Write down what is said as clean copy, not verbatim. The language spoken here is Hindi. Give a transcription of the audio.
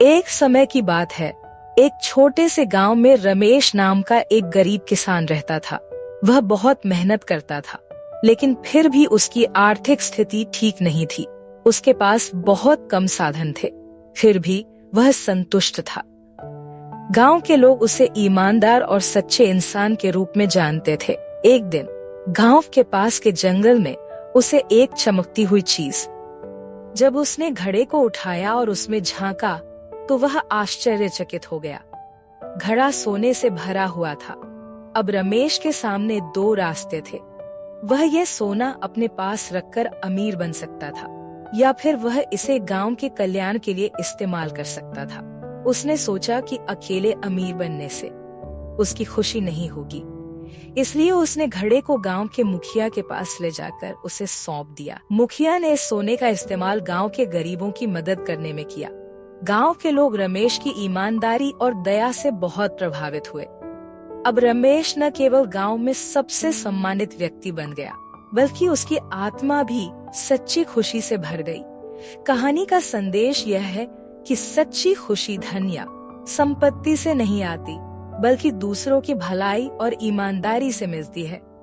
एक समय की बात है। एक छोटे से गांव में रमेश नाम का एक गरीब किसान रहता था। वह बहुत मेहनत करता था, लेकिन फिर भी उसकी आर्थिक स्थिति ठीक नहीं थी। उसके पास बहुत कम साधन थे, फिर भी वह संतुष्ट था। गांव के लोग उसे ईमानदार और सच्चे इंसान के रूप में जानते थे। एक दिन गांव के पास के जंगल में उसे एक चमकती हुई चीज, जब उसने घड़े को उठाया और उसमें झांका तो वह आश्चर्यचकित हो गया। घड़ा सोने से भरा हुआ था। अब रमेश के सामने दो रास्ते थे। वह यह सोना अपने पास रखकर अमीर बन सकता था, या फिर वह इसे गांव के कल्याण के लिए इस्तेमाल कर सकता था। उसने सोचा कि अकेले अमीर बनने से उसकी खुशी नहीं होगी, इसलिए उसने घड़े को गांव के मुखिया के पास ले जाकर उसे सौंप दिया। मुखिया ने इस सोने का इस्तेमाल गांव के गरीबों की मदद करने में किया। गांव के लोग रमेश की ईमानदारी और दया से बहुत प्रभावित हुए। अब रमेश न केवल गांव में सबसे सम्मानित व्यक्ति बन गया, बल्कि उसकी आत्मा भी सच्ची खुशी से भर गई। कहानी का संदेश यह है कि सच्ची खुशी धन या संपत्ति से नहीं आती, बल्कि दूसरों की भलाई और ईमानदारी से मिलती है।